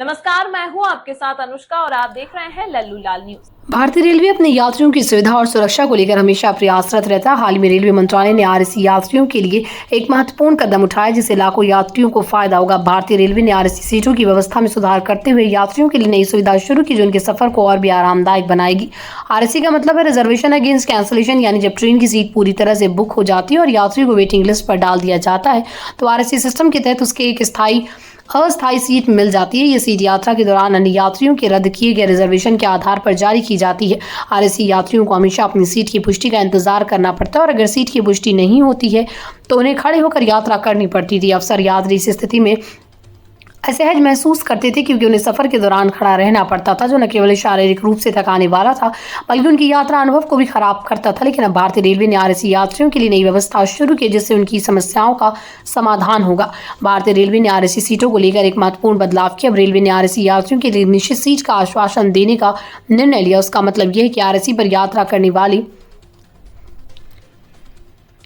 नमस्कार, मैं हूं आपके साथ अनुष्का और आप देख रहे हैं लल्लू लाल न्यूज। भारतीय रेलवे अपने यात्रियों की सुविधा और सुरक्षा को लेकर हमेशा प्रयासरत रहता है। हाल में रेलवे मंत्रालय ने आरएसी यात्रियों के लिए एक महत्वपूर्ण कदम उठाया जिससे लाखों यात्रियों को फायदा होगा। भारतीय रेलवे ने आरएसी सीटों की व्यवस्था में सुधार करते हुए यात्रियों के लिए नई सुविधा शुरू की जो उनके सफर को और भी आरामदायक बनाएगी। आरएसी का मतलब है रिजर्वेशन अगेंस्ट कैंसिलेशन, यानी जब ट्रेन की सीट पूरी तरह से बुक हो जाती है और यात्री को वेटिंग लिस्ट पर डाल दिया जाता है तो आरएसी सिस्टम के तहत उसके एक अस्थायी सीट मिल जाती है। ये सीट यात्रा के दौरान अन्य यात्रियों के रद्द किए गए रिजर्वेशन के आधार पर जारी की जाती है। आरएसी यात्रियों को हमेशा अपनी सीट की पुष्टि का इंतजार करना पड़ता है और अगर सीट की पुष्टि नहीं होती है तो उन्हें खड़े होकर यात्रा करनी पड़ती थी। अफसर यात्री इस स्थिति में असहज महसूस करते थे क्योंकि उन्हें सफर के दौरान खड़ा रहना पड़ता था जो न केवल शारीरिक रूप से थकाने वाला था बल्कि उनकी यात्रा अनुभव को भी खराब करता था। लेकिन अब भारतीय रेलवे ने आरएसी यात्रियों के लिए नई व्यवस्था शुरू की जिससे उनकी समस्याओं का समाधान होगा। भारतीय रेलवे ने आरएसी सीटों को लेकर एक महत्वपूर्ण बदलाव किया। अब रेलवे ने आरएसी यात्रियों के लिए निश्चित सीट का आश्वासन देने का निर्णय लिया। उसका मतलब यह है कि आरएसी पर यात्रा करने वाली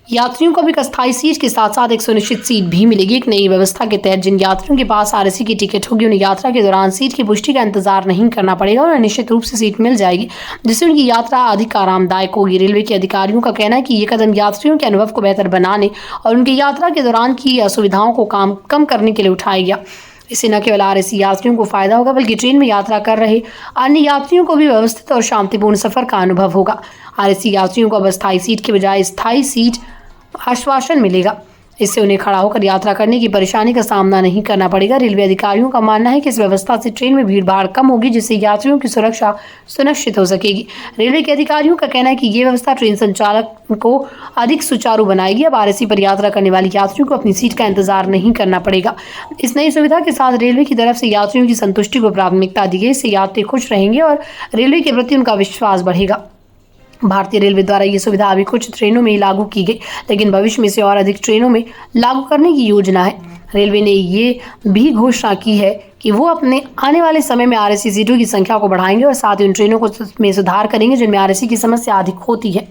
यात्रियों को भी एक अस्थायी सीट के साथ साथ एक सुनिश्चित सीट भी मिलेगी। एक नई व्यवस्था के तहत जिन यात्रियों के पास आरएसी की टिकट होगी उन्हें यात्रा के दौरान सीट की पुष्टि का इंतजार नहीं करना पड़ेगा और निश्चित रूप से सीट मिल जाएगी जिससे उनकी यात्रा अधिक आरामदायक होगी। रेलवे के अधिकारियों का कहना है कि ये कदम यात्रियों के अनुभव को बेहतर बनाने और उनकी यात्रा के दौरान की असुविधाओं को कम करने के लिए उठाया गया। इससे न केवल आरएसी यात्रियों को फायदा होगा बल्कि ट्रेन में यात्रा कर रहे अन्य यात्रियों को भी व्यवस्थित और शांतिपूर्ण सफर का अनुभव होगा। आरएसी यात्रियों को अब अस्थायी सीट के बजाय स्थायी सीट आश्वासन मिलेगा। इससे उन्हें खड़ा होकर यात्रा करने की परेशानी का सामना नहीं करना पड़ेगा। रेलवे अधिकारियों का मानना है कि इस व्यवस्था से ट्रेन में भीड़भाड़ कम होगी जिससे यात्रियों की सुरक्षा सुनिश्चित हो सकेगी। रेलवे के अधिकारियों का कहना है कि ये व्यवस्था ट्रेन संचालक को अधिक सुचारू बनाएगी। अब आरएसी पर यात्रा करने वाले यात्रियों को अपनी सीट का इंतजार नहीं करना पड़ेगा। इस नई सुविधा के साथ रेलवे की तरफ से यात्रियों की संतुष्टि को प्राथमिकता दी गई। इससे यात्री खुश रहेंगे और रेलवे के प्रति उनका विश्वास बढ़ेगा। भारतीय रेलवे द्वारा ये सुविधा अभी कुछ ट्रेनों में ही लागू की गई लेकिन भविष्य में इसे और अधिक ट्रेनों में लागू करने की योजना है। रेलवे ने ये भी घोषणा की है कि वो अपने आने वाले समय में आरएसी सीटों की संख्या को बढ़ाएंगे और साथ ही उन ट्रेनों को में सुधार करेंगे जिनमें आरएसी की समस्या अधिक होती है।